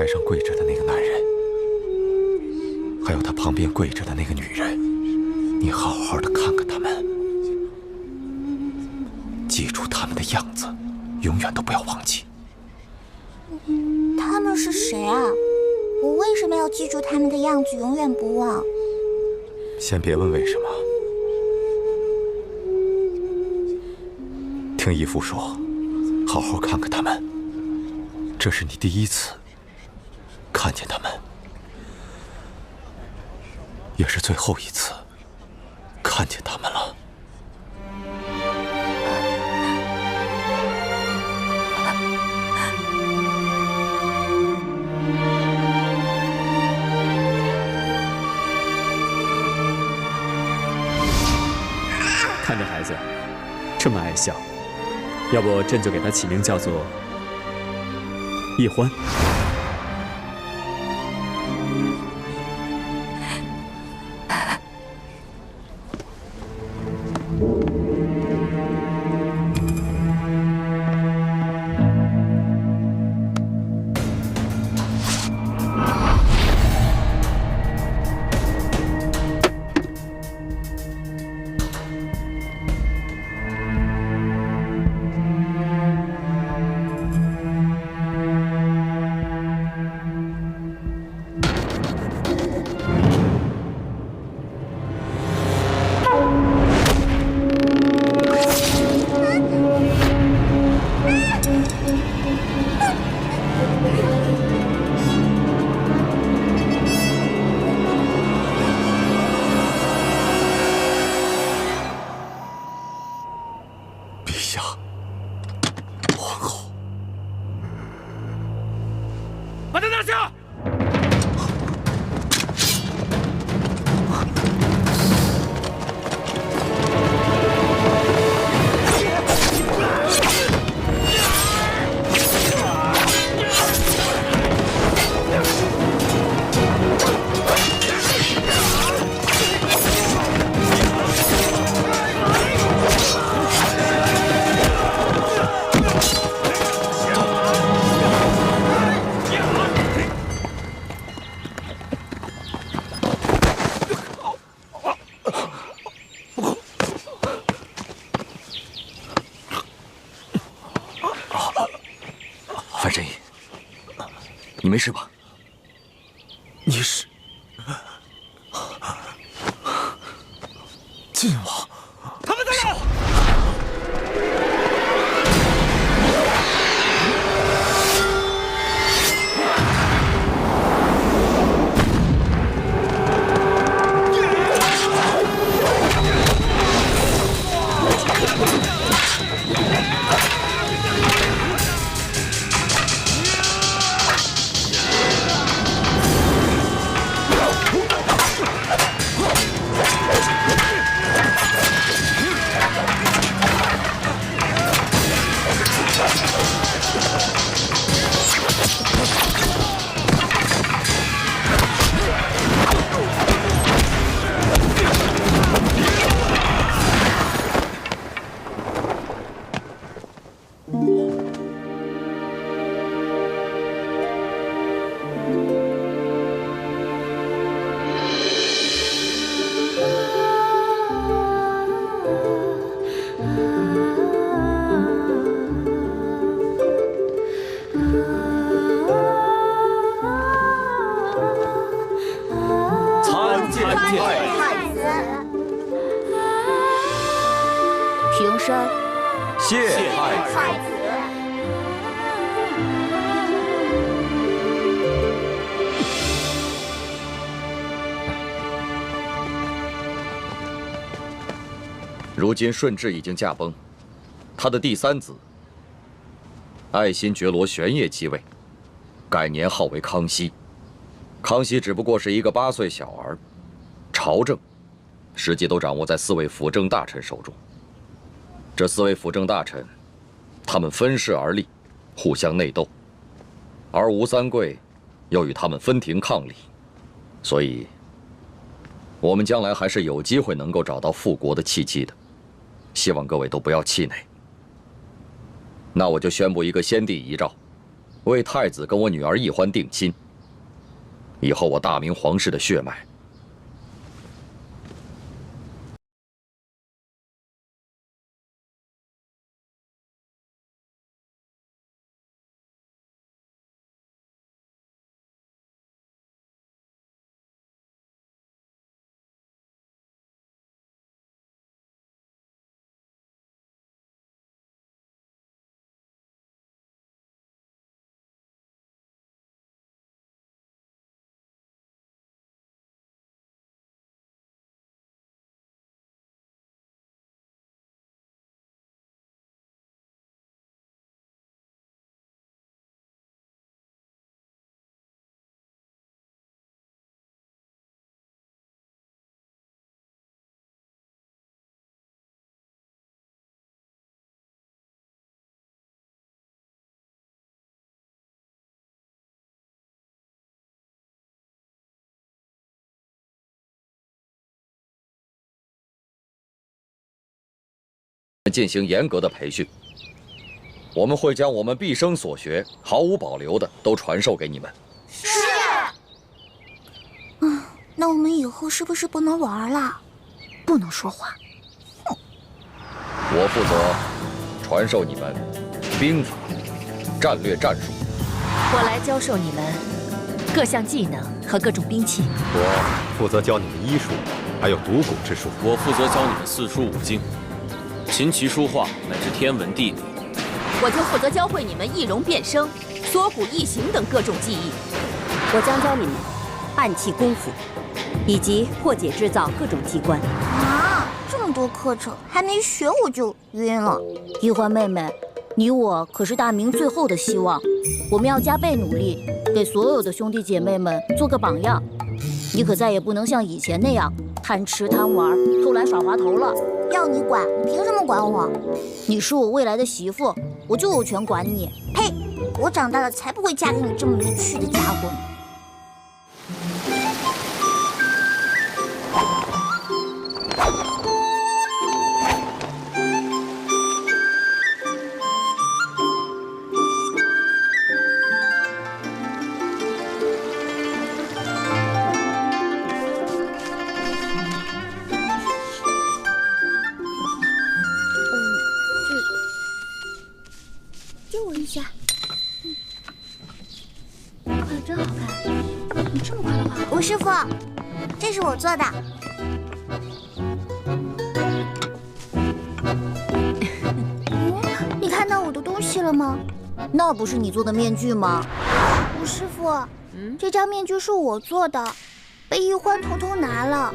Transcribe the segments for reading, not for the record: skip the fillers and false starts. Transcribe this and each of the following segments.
台上跪着的那个男人，还有他旁边跪着的那个女人，你好好的看看他们，记住他们的样子，永远都不要忘记。他们是谁啊？我为什么要记住他们的样子，永远不忘？先别问为什么，听义父说，好好看看他们。这是你第一次看见他们，也是最后一次看见他们了。看这孩子这么爱笑，要不朕就给他起名叫做易欢。把他拿下！范神医，你没事吧？你是晋王？他们在哪？平身，谢太子。如今顺治已经驾崩，他的第三子爱新觉罗玄烨继位，改年号为康熙。康熙只不过是一个8岁小儿，朝政实际都掌握在4位辅政大臣手中。这4位辅政大臣，他们分事而立，互相内斗，而吴三桂又与他们分庭抗礼，所以，我们将来还是有机会能够找到复国的契机的。希望各位都不要气馁。那我就宣布一个先帝遗诏：为太子跟我女儿奕欢定亲。以后我大明皇室的血脉，进行严格的培训。我们会将我们毕生所学毫无保留的都传授给你们。是。那我们以后是不是不能玩了？不能说话。我负责传授你们兵法、战略战术。我来教授你们各项技能和各种兵器。我负责教你们医术，还有读古之术。我负责教你们四书五经、琴棋书画乃至天文地理。我就负责教会你们易容变声、缩骨异形等各种技艺。我将教你们暗器功夫，以及破解制造各种机关。啊，这么多课程还没学我就晕了。一欢妹妹，你我可是大明最后的希望，我们要加倍努力，给所有的兄弟姐妹们做个榜样。你可再也不能像以前那样贪吃贪玩、偷懒耍滑头了。要你管，你凭什么管我？你是我未来的媳妇，我就有权管你。呸！我长大了才不会嫁给你这么无趣的家伙呢。借我一下。画的真好看，你这么快的画？吴师傅，这是我做的。你看到我的东西了吗？那不是你做的面具吗？吴师傅，这张面具是我做的，被一欢偷偷拿了。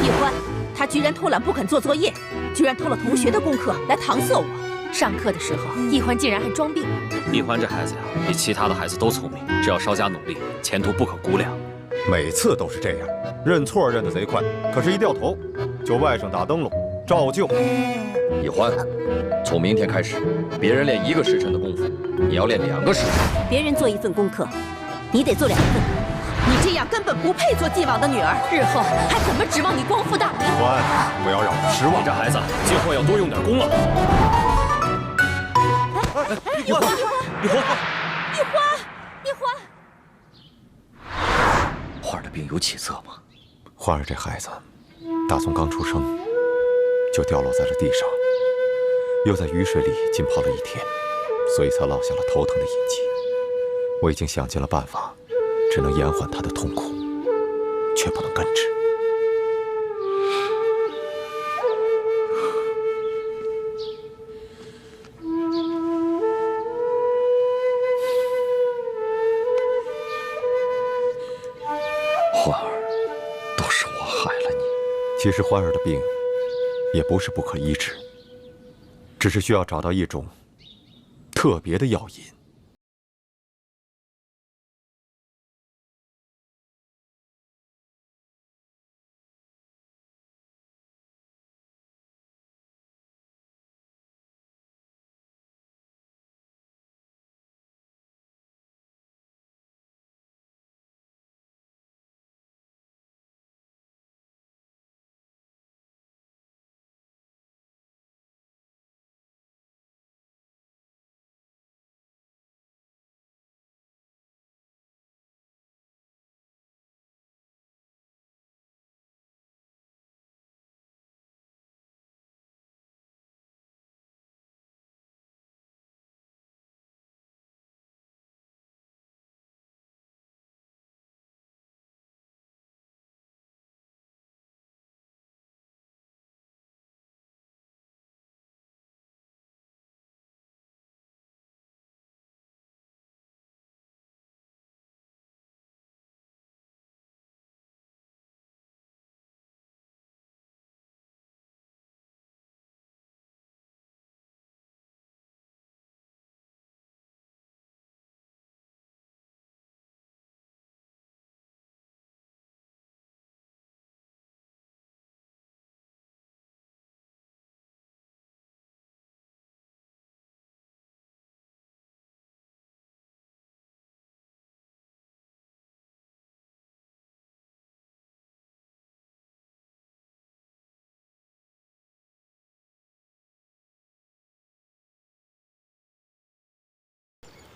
一欢，他居然偷懒不肯做作业，居然偷了同学的功课来搪塞我。上课的时候，一欢竟然还装病。一欢这孩子呀，比其他的孩子都聪明，只要稍加努力，前途不可估量。每次都是这样，认错认得贼快，可是一掉头就外甥打灯笼，照旧。一欢，从明天开始，别人练1个时辰的功夫，你要练2个时辰。别人做1份功课，你得做2份。你这样根本不配做晋王的女儿，日后还怎么指望你光复大明？欢，不要让我失望。你这孩子今后要多用点功了。一欢，花儿的病有起色吗？花儿这孩子，打从刚出生就掉落在了地上，又在雨水里浸泡了1天，所以才落下了头疼的印记。我已经想尽了办法，只能延缓他的痛苦，却不能根治。欢儿，都是我害了你。其实欢儿的病也不是不可医治，只是需要找到一种特别的药引。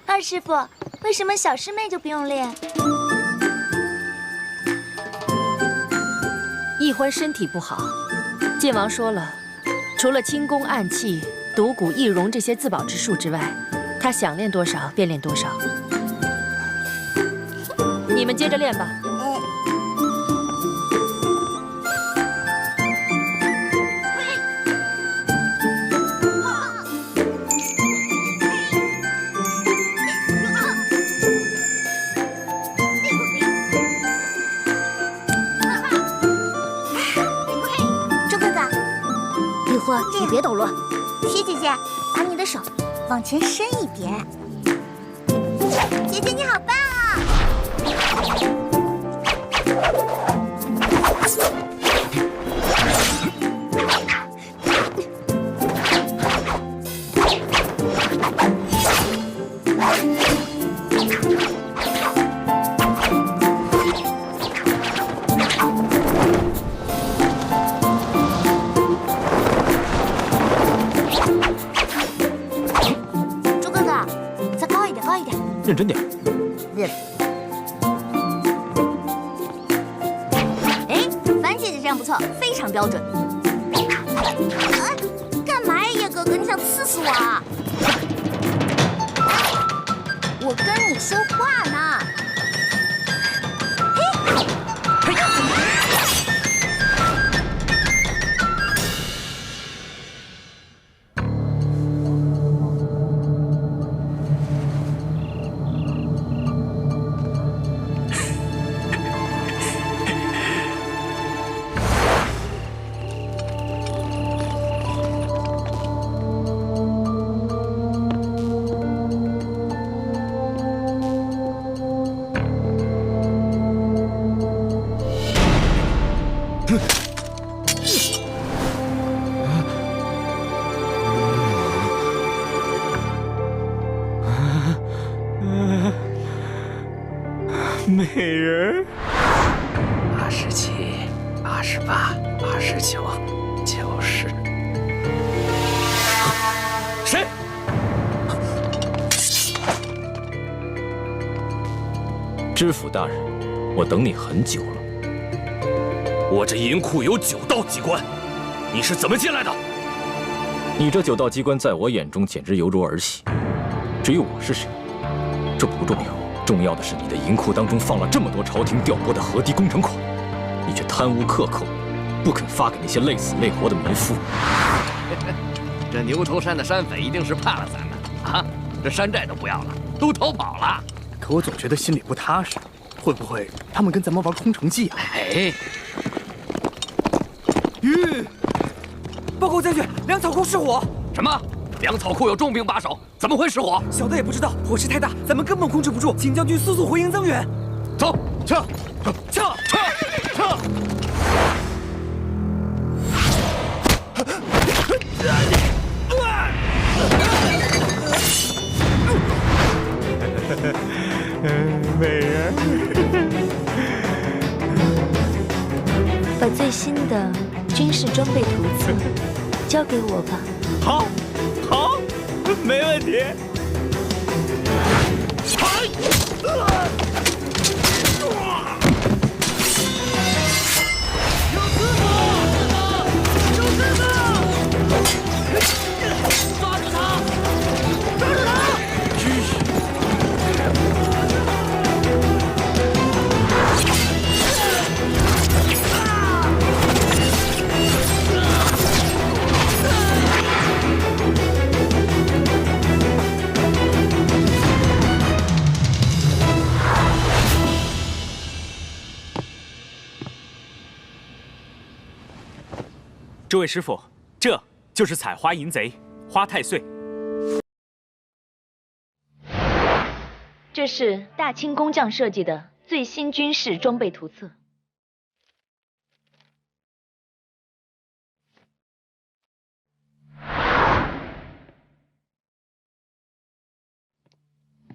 二师傅，为什么小师妹就不用练？易欢身体不好，晋王说了，除了轻功、暗器、独骨、易容这些自保之术之外，他想练多少便练多少。你们接着练吧。你别捣乱，徐姐姐，把你的手往前伸一点。姐姐你好棒啊！认真点。哎，樊姐姐这样不错，非常标准。干嘛呀，叶哥哥？你想刺死我啊？我跟你说话呢。美人87、88、89、90。谁？知府大人，我等你很久了。我这银库有9道机关，你是怎么进来的？你这9道机关在我眼中简直犹如儿戏。至于我是谁，这不重要。重要的是，你的银库当中放了这么多朝廷调拨的河堤工程款，你却贪污克扣，不肯发给那些累死累活的民夫。这牛头山的山匪一定是怕了咱们啊！这山寨都不要了，都逃跑了。可我总觉得心里不踏实，会不会他们跟咱们玩空城计啊？哎，报告将军，粮草库失火！什么？粮草库有重兵把守，怎么会失火？小的也不知道，火势太大，咱们根本控制不住，请将军速速回营增援。走，撤！美人，把最新的军事装备图册交给我吧。好，没问题。诸位师傅，这就是采花淫贼花太岁。这是大清工匠设计的最新军事装备图册。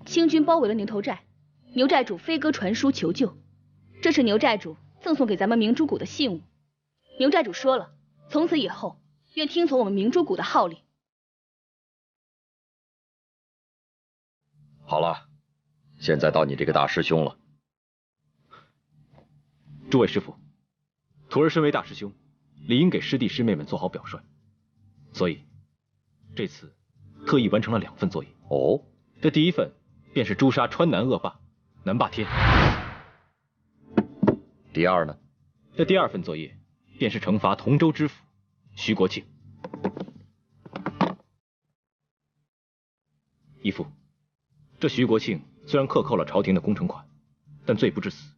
清军包围了牛头寨，牛寨主飞鸽传书求救，这是牛寨主赠送给咱们明珠谷的信物。牛寨主说了，从此以后愿听从我们明珠谷的号令。好了，现在到你这个大师兄了。诸位师傅，徒儿身为大师兄，理应给师弟师妹们做好表率，所以这次特意完成了2份作业。哦，这第1份便是诛杀川南恶霸南霸天。第2呢？这第2份作业便是惩罚同州知府徐国庆。义父，这徐国庆虽然克扣了朝廷的工程款，但罪不至死。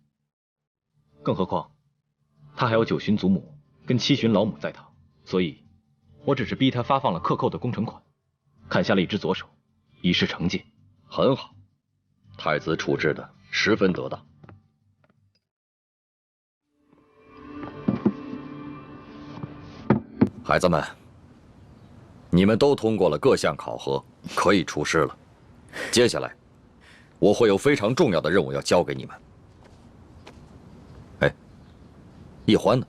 更何况他还有9旬祖母跟7旬老母在堂，所以我只是逼他发放了克扣的工程款，砍下了一只左手，以示惩戒。很好，太子处置的十分得当。孩子们，你们都通过了各项考核，可以出师了。接下来，我会有非常重要的任务要交给你们。哎，易欢呢？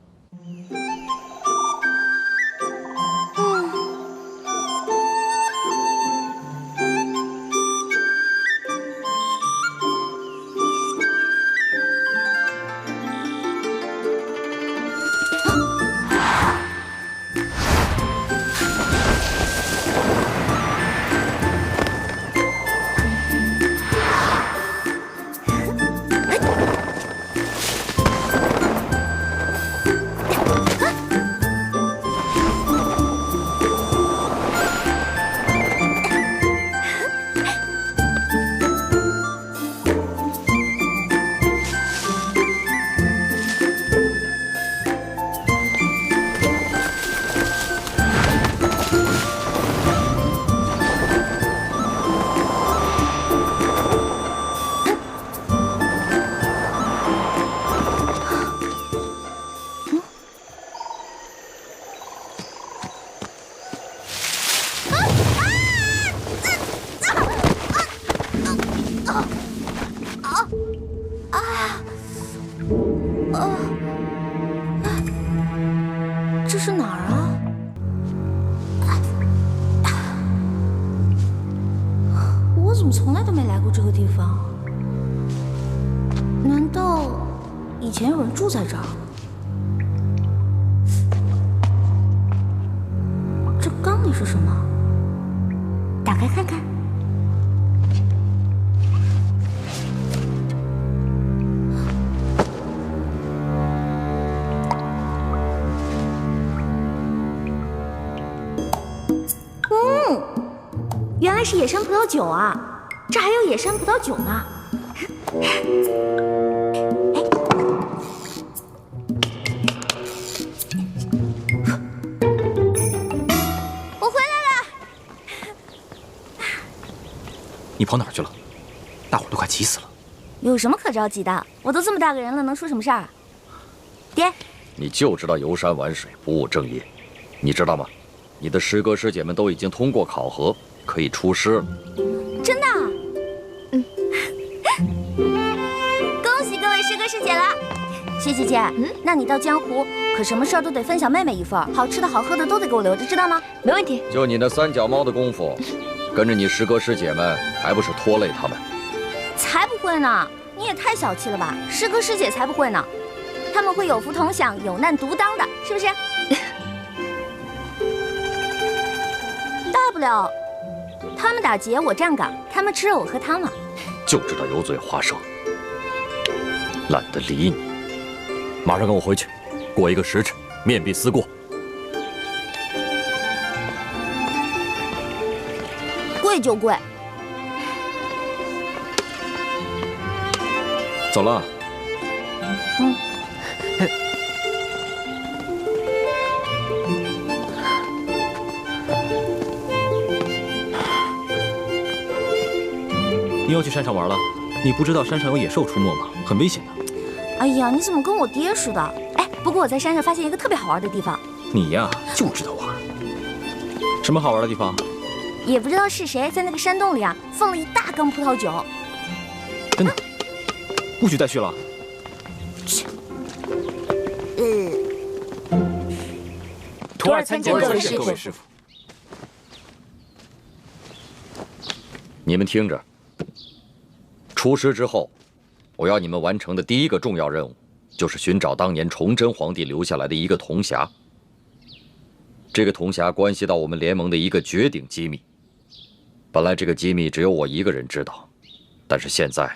这是哪儿啊？我怎么从来都没来过这个地方？难道以前有人住在这儿？这缸里是什么？打开看看。原来是野山葡萄酒啊！这还有野山葡萄酒呢。我回来了。你跑哪儿去了？大伙都快急死了。有什么可着急的？我都这么大个人了，能出什么事儿？爹，你就知道游山玩水，不务正业，你知道吗？你的师哥师姐们都已经通过考核，可以出师了。真的？恭喜各位师哥师姐了。薛姐姐，那你到江湖可什么事儿都得分享妹妹一份，好吃的好喝的都得给我留着，知道吗？没问题。就你那3脚猫的功夫，跟着你师哥师姐们，还不是拖累他们？才不会呢！你也太小气了吧！师哥师姐才不会呢，他们会有福同享，有难独当的，是不是？大不了他们打劫，我站岗；他们吃肉，我喝汤嘛。就知道油嘴滑舌，懒得理你。马上跟我回去，过一个时辰，面壁思过。跪就跪。走了。你要去山上玩了？你不知道山上有野兽出没吗？很危险的。哎呀，你怎么跟我爹似的？哎，不过我在山上发现一个特别好玩的地方。你呀，就知道玩。什么好玩的地方？也不知道是谁在那个山洞里啊，放了一大缸葡萄酒。真的？不许再去了。徒儿参见各位师傅。你们听着，出师之后，我要你们完成的第一个重要任务，就是寻找当年崇祯皇帝留下来的一个铜匣。这个铜匣关系到我们联盟的一个绝顶机密。本来这个机密只有我一个人知道，但是现在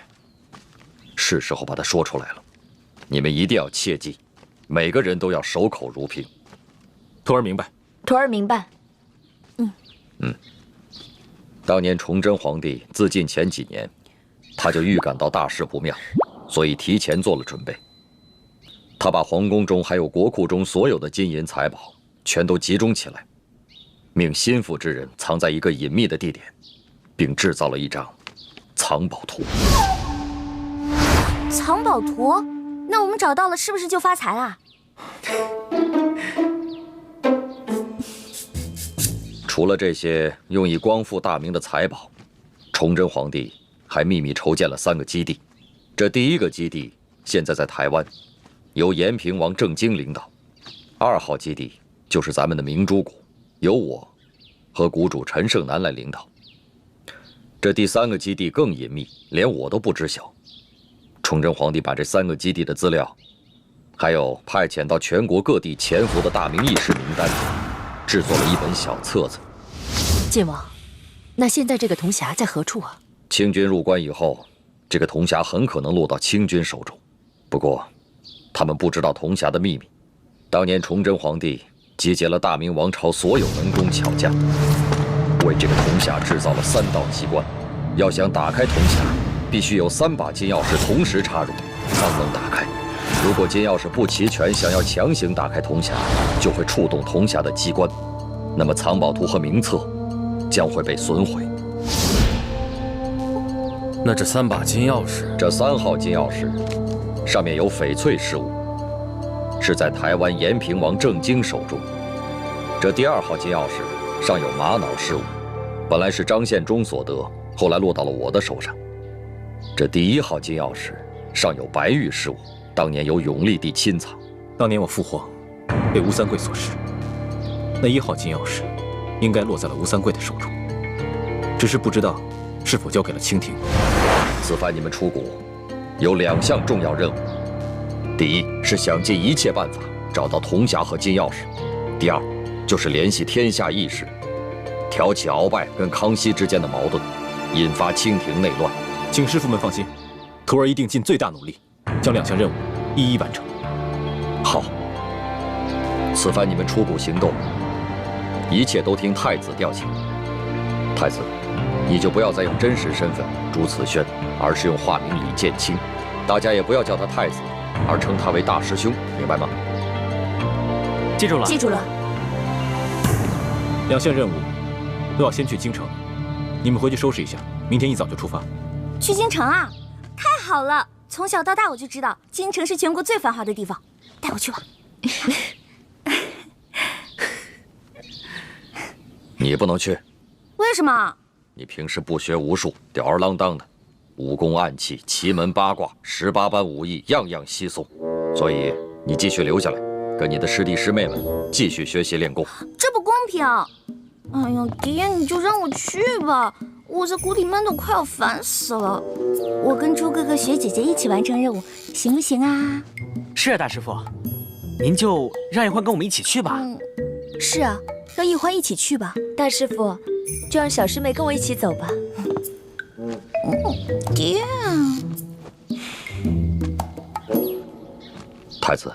是时候把它说出来了。你们一定要切记，每个人都要守口如瓶。徒儿明白。徒儿明白。当年崇祯皇帝自尽前几年，他就预感到大事不妙，所以提前做了准备。他把皇宫中还有国库中所有的金银财宝全都集中起来，命心腹之人藏在一个隐秘的地点，并制造了一张藏宝图。藏宝图？那我们找到了，是不是就发财啦？除了这些用以光复大明的财宝，崇祯皇帝还秘密筹建了3个基地。这第一个基地现在在台湾，由延平王郑经领导；2号基地就是咱们的明珠谷，由我和谷主陈胜男来领导。这第3个基地更隐秘，连我都不知晓。崇祯皇帝把这3个基地的资料，还有派遣到全国各地潜伏的大明义士名单，制作了一本小册子。晋王，那现在这个铜匣在何处啊？清军入关以后，这个铜匣很可能落到清军手中。不过，他们不知道铜匣的秘密。当年崇祯皇帝集结了大明王朝所有能工巧匠，为这个铜匣制造了3道机关。要想打开铜匣，必须有3把金钥匙同时插入，方能打开。如果金钥匙不齐全，想要强行打开铜匣，就会触动铜匣的机关，那么藏宝图和名册将会被损毁。那这3把金钥匙，这3号金钥匙上面有翡翠饰物，是在台湾延平王郑经手中。这第2号金钥匙上有玛瑙饰物，本来是张献忠所得，后来落到了我的手上。这第1号金钥匙上有白玉饰物，当年由永历帝亲藏。当年我父皇被吴三桂所弑，那1号金钥匙应该落在了吴三桂的手中，只是不知道是否交给了清廷。此番你们出谷，有2项重要任务：第一是想尽一切办法找到铜匣和金钥匙；第2就是联系天下义士，挑起鳌拜跟康熙之间的矛盾，引发清廷内乱。请师傅们放心，徒儿一定尽最大努力，将2项任务一一完成。好，此番你们出谷行动，一切都听太子调遣。太子，你就不要再用真实身份朱慈轩，而是用化名李建清。大家也不要叫他太子，而称他为大师兄，明白吗？记住了。记住了。 2项任务都要先去京城，你们回去收拾一下，明天一早就出发。去京城啊！太好了，从小到大我就知道京城是全国最繁华的地方，带我去吧。你不能去。为什么？你平时不学无术，吊儿郎当的，武功暗器、奇门八卦、18般武艺，样样稀松，所以你继续留下来，跟你的师弟师妹们继续学习练功。这不公平！哎呀，爹，你就让我去吧，我在谷里闷得快要烦死了。我跟猪哥哥、雪姐姐一起完成任务，行不行啊？是啊，大师傅，您就让一欢跟我们一起去吧。是啊，让一欢一起去吧。大师傅，就让小师妹跟我一起走吧。爹，太子，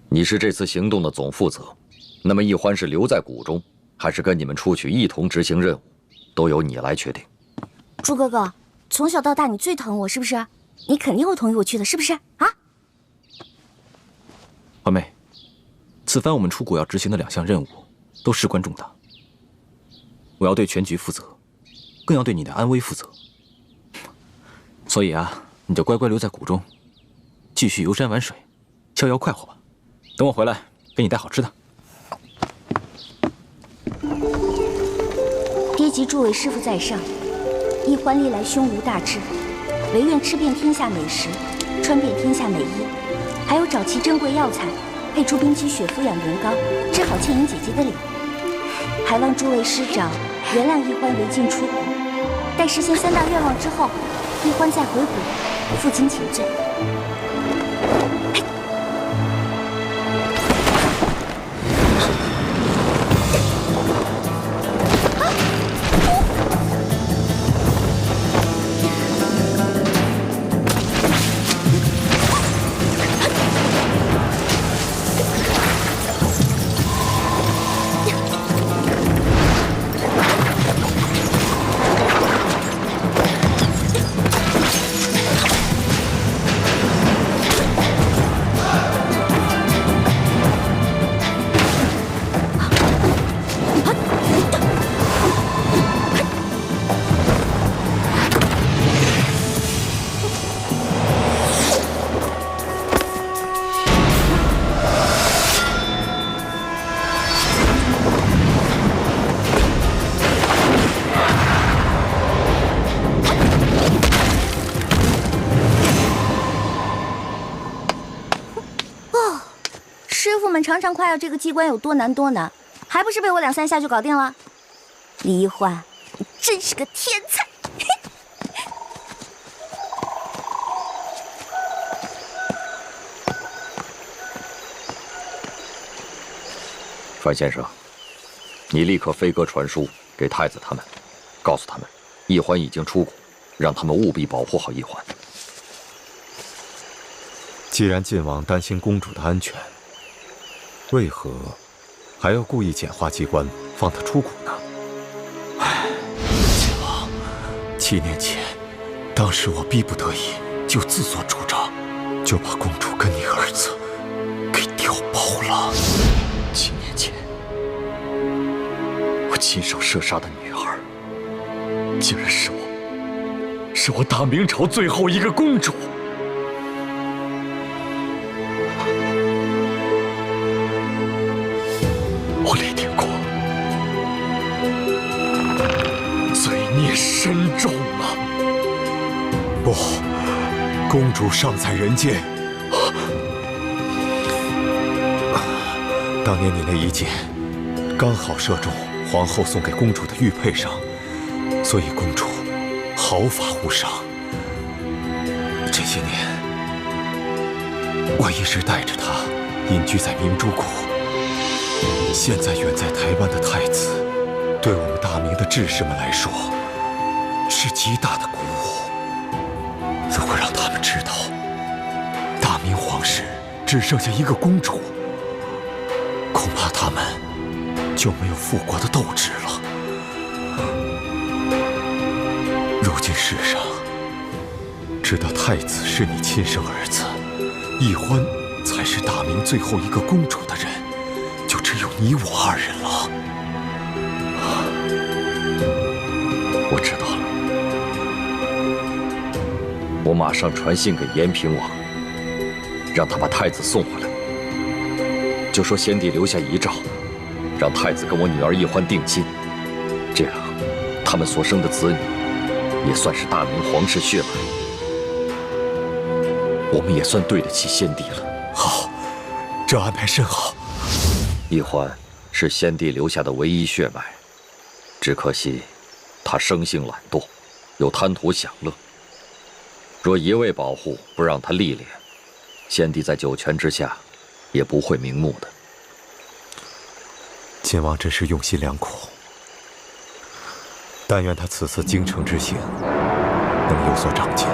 你是这次行动的总负责，那么一欢是留在谷中，还是跟你们出去一同执行任务，都由你来决定。猪哥哥，从小到大你最疼我，是不是？你肯定会同意我去的，是不是啊？欢妹，此番我们出谷要执行的2项任务都事关重大，我要对全局负责，更要对你的安危负责。所以啊，你就乖乖留在谷中，继续游山玩水，逍遥快活吧。等我回来，给你带好吃的。爹及诸位师傅在上，一欢历来胸无大志，唯愿吃遍天下美食，穿遍天下美衣，还有找齐珍贵药材，配出冰肌血肤养颜膏，治好倩影姐姐的脸。还望诸位师长原谅一欢违禁出谷，待实现3大愿望之后，一欢再回谷，父亲请罪。常常夸耀这个机关有多难多难，还不是被我2、3下就搞定了？李一欢，你真是个天才！范先生，你立刻飞鸽传书给太子他们，告诉他们，一欢已经出谷，让他们务必保护好一欢。既然晋王担心公主的安全，为何还要故意简化机关，放她出谷呢？唉，晋王，7年前，当时我逼不得已，就自作主张，就把公主跟你儿子给调包了。7年前，我亲手射杀的女儿，竟然是我大明朝最后一个公主。我李定国罪孽深重啊！不，公主尚在人间。当年你那一箭，刚好射中皇后送给公主的玉佩上，所以公主毫发无伤。这些年，我一直带着她隐居在明珠谷。现在远在台湾的太子，对我们大明的志士们来说，是极大的鼓舞。如果让他们知道，大明皇室只剩下一个公主，恐怕他们就没有复国的斗志了。如今世上，知道太子是你亲生儿子，一欢才是大明最后一个公主的人，就只有你我2人了。我知道了，我马上传信给延平王，让他把太子送回来。就说先帝留下遗诏，让太子跟我女儿一欢定亲，这样他们所生的子女也算是大明皇室血脉，我们也算对得起先帝了。好，这安排甚好。一欢是先帝留下的唯一血脉，只可惜他生性懒惰，又贪图享乐。若一味保护，不让他历练，先帝在九泉之下也不会瞑目的。晋王真是用心良苦，但愿他此次京城之行能有所长进。